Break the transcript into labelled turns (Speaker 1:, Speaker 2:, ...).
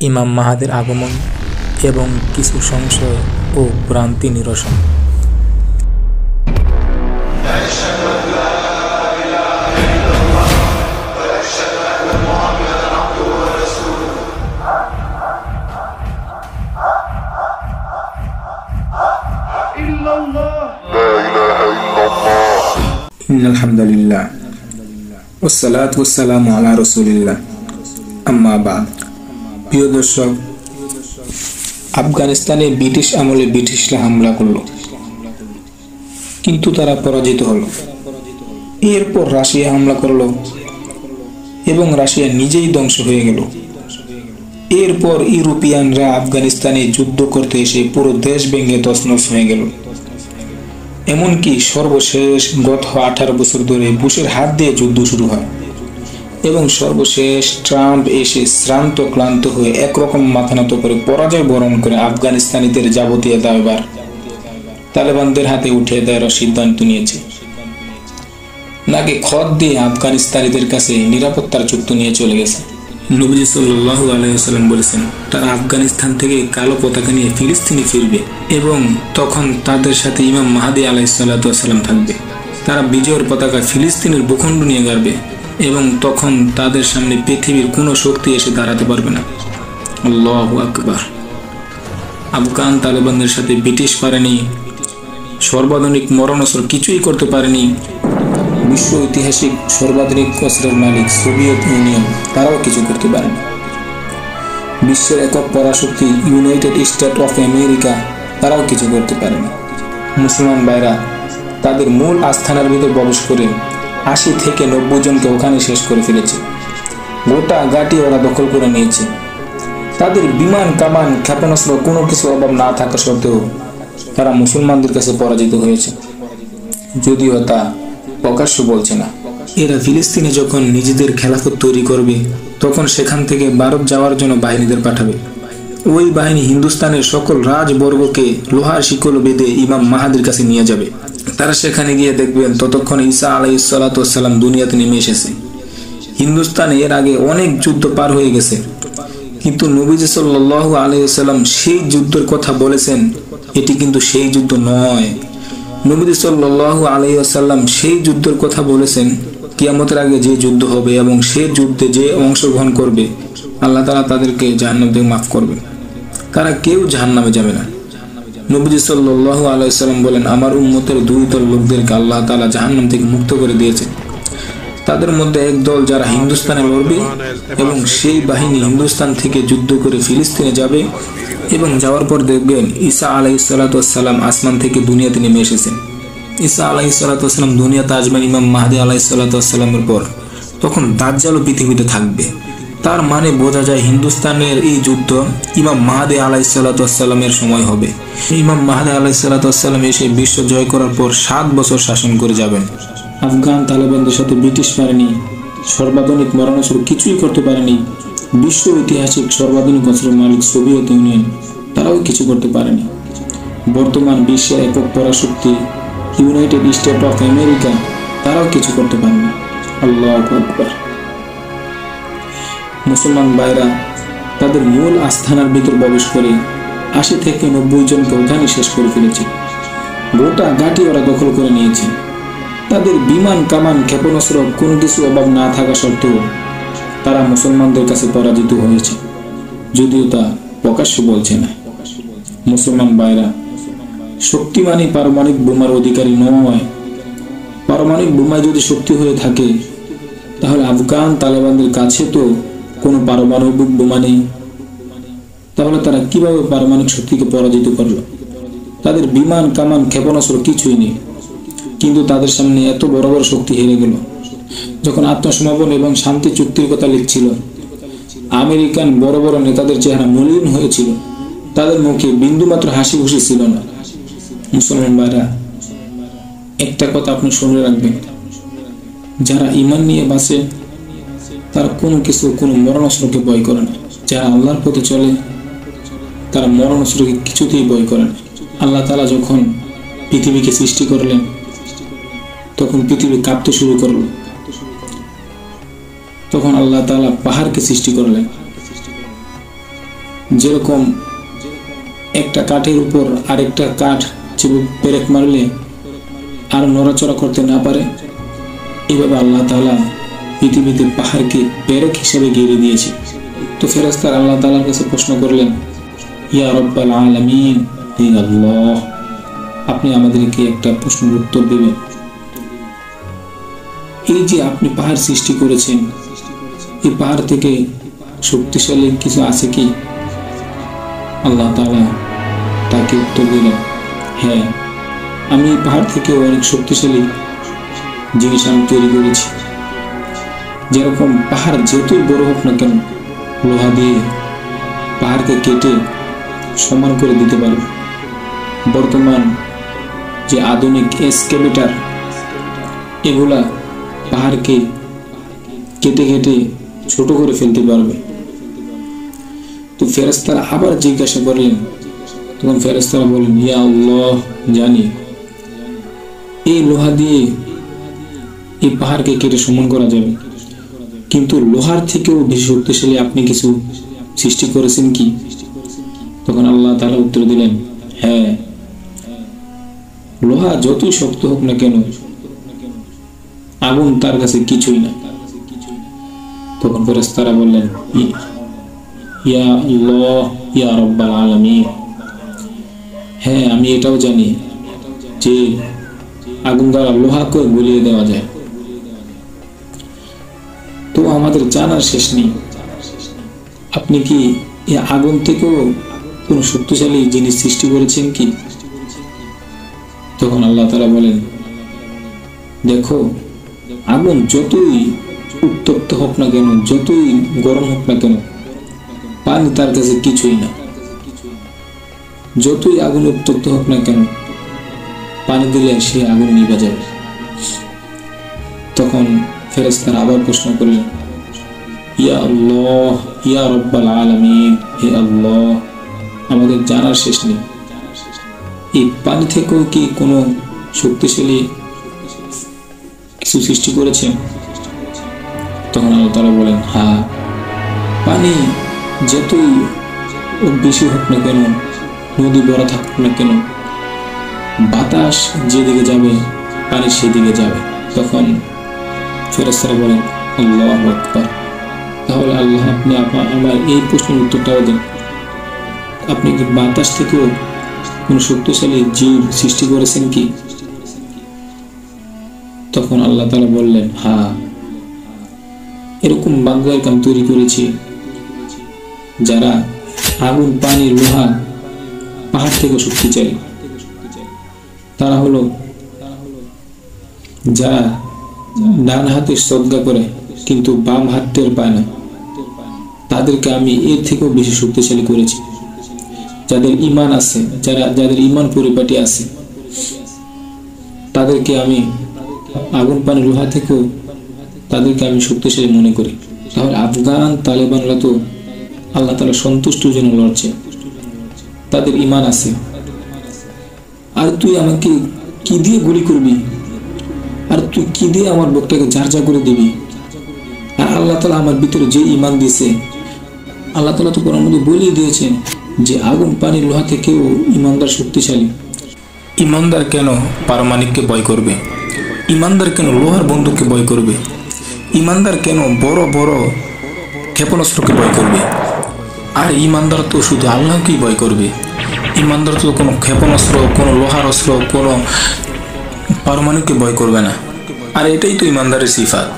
Speaker 1: ইমাম মাহাদির আগমন এবং কিছু সংশয় ও ভ্রান্তি নিরসন।
Speaker 2: ইন্নাল হামদুলিল্লাহ ওয়াসসালাতু ওয়াসসালামু আলা রাসূলিল্লাহ আম্মা বাদ। প্রিয় দর্শক, আফগানিস্তানে ব্রিটিশ আমলে ব্রিটিশরা হামলা করলো, কিন্তু তারা পরাজিত হলো। এরপর রাশিয়া হামলা করলো এবং রাশিয়া নিজেই ধ্বংস হয়ে গেল। এরপর ইউরোপিয়ানরা আফগানিস্তানে যুদ্ধ করতে এসে পুরো দেশ ভেঙে তছনছ হয়ে গেল। এমনকি সর্বশেষ গত 18 বছর ধরে বুশের হাত দিয়ে যুদ্ধ শুরু হয় এবং সর্বশেষ ট্রাম্প এসে শ্রান্ত ক্লান্ত হয়ে একরকম মাথা নত করে পরাজয় বরণ করে আফগানিস্তানিদের যাবতীয় দায়ভার তালেবানদের হাতে উঠিয়ে দেওয়ার সিদ্ধান্ত নিয়েছে। নাকি খত দিয়ে আফগানিস্তানিদের কাছে নিরাপত্তার চুক্তি নিয়ে চলে গেছে। নবীজি সাল্লাল্লাহু আলাইহি ওয়াসাল্লাম বলেছেন, তারা আফগানিস্তান থেকে কালো পতাকা নিয়ে ফিলিস্তিনে ফিরবে এবং তখন তাদের সাথে ইমাম মাহাদি আলাইহিস সালাতু ওয়াস সালাম থাকবে। তারা বিজয়ের পতাকা ফিলিস্তিনের ভূখণ্ড নিয়ে গাড়বে এবং তখন তাদের সামনে পৃথিবীর কোনো শক্তি এসে দাঁড়াতে পারবে না। আল্লাহু আকবার। আফগান তালেবানদের সাথে ব্রিটিশ পারেনি, সর্বাধুনিক মরণাস্ত্র কিছুই করতে পারেনি। বিশ্ব ঐতিহাসিক সর্বাধুনিক অস্ত্রের মালিক সোভিয়েত ইউনিয়ন, তারাও কিছু করতে পারেনি। বিশ্বের একক পরাশক্তি ইউনাইটেড স্টেট অফ আমেরিকা, তারাও কিছু করতে পারেনি। মুসলমান ভাইরা তাদের মূল আস্থানার ভিতর প্রবেশ করে 80 থেকে 90 জনকে ওখানে শেষ করে ফেলেছে। গোটা ঘাঁটি ওরা দখল করে নিয়েছে। তাদের বিমান, কামান, ক্ষেপণাস্ত্র কোনো কিছু অভাব না থাকা সত্ত্বেও তারা মুসলমানদের কাছে পরাজিত হয়েছে, যদিও তা প্রকাশ্য বলছে না। এরা ফিলিস্তিনে যখন নিজেদের খেলাফত তৈরি করবে, তখন সেখান থেকে ভারত যাওয়ার জন্য বাহিনীদের পাঠাবে। ওই বাহিনী হিন্দুস্তানের সকল রাজবর্গকে লোহার শিকল বেঁধে ইমাম মাহাদির কাছে নিয়ে যাবে। তারা সেখানে গিয়ে দেখবেন ততক্ষণ ঈসা আলাইহিস সালাতু ওয়াস সালাম দুনিয়াতে নেমে এসেছে। হিন্দুস্তানে এর আগে অনেক যুদ্ধ পার হয়ে গেছে, কিন্তু নবীজি সাল্লাল্লাহু আলাইহি ওয়াসাল্লাম সেই যুদ্ধের কথা বলেছেন, এটি কিন্তু সেই যুদ্ধ নয়। নবী সাল্লাল্লাহু আলাইহি ওয়াসাল্লাম সেই যুদ্ধের কথা বলেছেন কিয়ামতের আগে যে যুদ্ধ হবে এবং সেই যুদ্ধে যে অংশগ্রহণ করবে আল্লাহ তাআলা তাদেরকে জাহান্নাম থেকে মাফ করবেন। তারা কেউ জাহান্নামে যাবে না। নবী সাল্লাল্লাহু আলাইহি ওয়াসাল্লাম বলেন, আমার উম্মতের দুই দল লোকদেরকে আল্লাহ তাআলা জাহান্নাম থেকে মুক্ত করে দিয়েছেন। তাদের মধ্যে এক দল যারা হিন্দুস্তানে লড়বে এবং সেই বাহিনী হিন্দুস্তান থেকে যুদ্ধ করে ফিলিস্তিনে যাবে এবং যাওয়ার পর দেখবেন ঈসা আলাইহিস সালাতু ওয়াস সালাম আসমান থেকে দুনিয়াতে নেমে এসেছেন। ঈসা আলাইহিস সালাতু ওয়াস সালাম দুনিয়াতে আসবেন ইমাম মাহদি আলাইহিস সালাতু ওয়াস সালামের পর। তখন দাজ্জালও পৃথিবীতে থাকবে। তার মানে বোঝা যায় হিন্দুস্তানের এই যুদ্ধ ইমাম মাহদি আলাইহিস সালাতু ওয়াস সালামের সময় হবে। ইমাম মাহদি আলাইহিস সালাতু ওয়াস সালাম এসে বিশ্ব জয় করার পর 7 বছর শাসন করে যাবেন। আফগান তালেবানদের সাথে ব্রিটিশ পারেনি, সর্বাধুনিক মরণাস্ত্র কিছুই করতে পারেনি। বিশ্ব ঐতিহাসিক সর্বাধুনিক অস্ত্রের মালিক সোভিয়েত ইউনিয়ন, তারাও কিছু করতে পারেনি। বর্তমান বিশ্বের একক পরাশক্তি ইউনাইটেড স্টেট অফ আমেরিকা, তারাও কিছু করতে পারেনি। আল্লাহু আকবার। মুসলমান ভাইরা তাদের মূল আস্থানার ভিতর প্রবেশ করে 80 থেকে 90 জনকে ওখানে শেষ করে ফেলেছে। গোটা ঘাঁটি ওরা দখল করে নিয়েছে। তাদের বিমান, কামান, ক্ষেপণাস্ত্র কোনো কিছু অভাব না থাকা সত্ত্বেও তারা মুসলমানদের কাছে পরাজিত হয়েছে, যদিও তা প্রকাশ্য বলছে না। মুসলমান ভাইরা, শক্তিমানই পারমাণবিক বোমার অধিকারী নয়। পারমাণবিক বোমায় যদি শক্তি হয়ে থাকে, তাহলে আফগান তালেবানদের কাছে তো কোনো পারমাণবিক বোমা নেই। তাহলে তারা কিভাবে পারমাণবিক শক্তিকে পরাজিত করলো? তাদের বিমান, কামান, ক্ষেপণাস্ত্র কিছুই নেই, কিন্তু তাদের সামনে এত বড় বড় শক্তি হেরে গেল। যখন আত্মসমর্পণ এবং শান্তি চুক্তির কথা লিখছিল, আমেরিকান বড় বড় নেতাদের চেহারা মলিন হয়েছিল, তাদের মুখে বিন্দুমাত্র হাসি খুশি ছিল না। মুসলমান ভাইরা, একটা কথা আপনি শুনে রাখবেন, যারা ঈমান নিয়ে বাঁচে তারা কোনো কিছু, কোনো মরণাস্ত্রকে ভয় করে না। যারা আল্লাহর পথে চলে তারা মরণাস্ত্রকে কিছুতেই ভয় করে না। আল্লাহ তাআলা যখন পৃথিবীকে সৃষ্টি করলেন, তখন পৃথিবী কাঁপতে শুরু করলো। তখন আল্লাহ তাআলা পাহাড়কে সৃষ্টি করলেন। যেরকম একটা কাঠের উপর আরেকটা কাঠ চেপে পেরেক মারলে আর নড়াচড়া করতে না পারে, এভাবে আল্লাহ তাআলা পৃথিবীতে পাহাড়কে পেরেক হিসেবে ঘিরে দিয়েছে। তো ফেরেশতারা আল্লাহ তাআলার কাছে প্রশ্ন করলেন, ইয়া রব্বাল আলামিন, হে আল্লাহ, আপনি আমাদেরকে একটা প্রশ্নের উত্তর দেবেন। এই যে আপনি পাহাড় সৃষ্টি করেছেন, এই পাহাড় থেকে শক্তিশালী কিছু আছে কি? আল্লাহ তাআলা তাকে উত্তর দিলেন, হ্যাঁ, আমি এই পাহাড় থেকে অনেক শক্তিশালী জিনিস আমি তৈরি করেছি। যেরকম পাহাড় যতই বড় হোক না কেন, লোহা দিয়ে পাহাড়কে কেটে সমান করে দিতে পারবে। বর্তমান যে আধুনিক এক্সকেভেটর, এগুলা পাহাড়কে কেটে কেটে ছোট করে ফেলতে পারবে। তো ফেরেশতারা আবার জিজ্ঞাসা করলেন, তখন ফেরেশতারা বললেন, ইয়া আল্লাহ, জানি এই লোহা দিয়ে এই পাহাড়কে কেটে সমান করা যাবে, কিন্তু লোহার থেকেও বেশি শক্তিশালী আপনি কিছু সৃষ্টি করেছেন কি? তখন আল্লাহ তাআলা উত্তর দিলেন, হ্যাঁ, লোহা যতই শক্ত হোক না কেন, আগুন তার কাছে কিছুই না। তখন ফেরেশতারা বললেন, ইয়া আল্লাহ, ইয়া রব্বাল আলামিন, হ্যাঁ, আমি এটাও জানি যে আগুন দ্বারা লোহাকে গলিয়ে দেওয়া যায়। তো আমাদের জানার শেষ নেই, আপনি কি এই আগুন থেকেও কোন শক্তিশালী জিনিস সৃষ্টি করেছেন কি? তখন আল্লাহ তাআলা বলেন, দেখো, আগুন যতই উত্তপ্ত হোক না কেন, যতই গরম হোক না কেন, পানি তার কাছে কিছুই না। যতই আগুন উত্তপ্ত হোক না কেন, পানি দিলে সে আগুন নিভে যাবে। তখন ফেরেশতারা আবার প্রশ্ন করলেন, ইয়া আল্লাহ, ইয়া রব্বাল আলামিন, হে আল্লাহ, আমাদের জানার শেষ নেই, এই পানি থেকেও কি কোনো শক্তিশালী কিছু সৃষ্টি করেছেন? তখন আল্লাহ তাআলা বলেন, হ্যাঁ, পানি যতই বেশি হোক না কেন, নদী বড় থাকুক না কেন, বাতাস যেদিকে যাবে পানি সেদিকে যাবে। তখন ফেরেশতারা বলেন, আল্লাহু আকবার। তাহলে আল্লাহ, আপনি আমার এই প্রশ্নের উত্তরটাও দেন, আপনি কি বাতাস থেকেও কোন শক্তিশালী জীব সৃষ্টি করেছেন কি? তখন আল্লাহ তাআলা বললেন, হ্যাঁ, এরকম বান্দাদেরকে আমি তৈরি করেছি যারা আগুন, পানি, লোহা, পাহাড় থেকে শক্তিশালী। তারা হলো যারা ডান হাতে সদকা করে কিন্তু বাম হাত টের পায় না, তাদেরকে আমি এর থেকেও বেশি শক্তিশালী করেছি। যাদের ঈমান আছে, যাদের ঈমান পরিপাটি আছে, তাদেরকে আমি আগুন, পানি, লোহা থেকেও তাদেরকে আমি শক্তিশালী মনে করি। তাহলে আফগান তালেবানরা তো আল্লাহ তাআলা সন্তুষ্টির জন্য লড়ছে, তাদের ঈমান আছে। আর তুই আমাকে কি দিয়ে গুলি করবি? আর তুই কি দিয়ে আমার বুকটাকে ঝারঝার করে দিবি? আর আল্লাহ তাআলা আমার ভিতরে যে ঈমান দিয়েছে, আল্লাহ তাআলা তো কোরআনের মধ্যে বলেই দিয়েছেন যে আগুন, পানি, লোহা থেকেও ঈমানদার শক্তিশালী।
Speaker 1: ইমানদার কেন পারমাণবিককে ভয় করবে? ইমানদার কেন লোহার বন্দুককে ভয় করবে? ইমানদার কেন বড় বড় ক্ষেপণাস্ত্রকে ভয় করবে? আর ইমানদার তো শুধু আল্লাহকেই ভয় করবে। ইমানদার তো কোনো ক্ষেপণাস্ত্র, কোনো লোহার অস্ত্র, কোনো পারমাণবিককে ভয় করবে না। আর এটাই তো ইমানদারের সিফাত।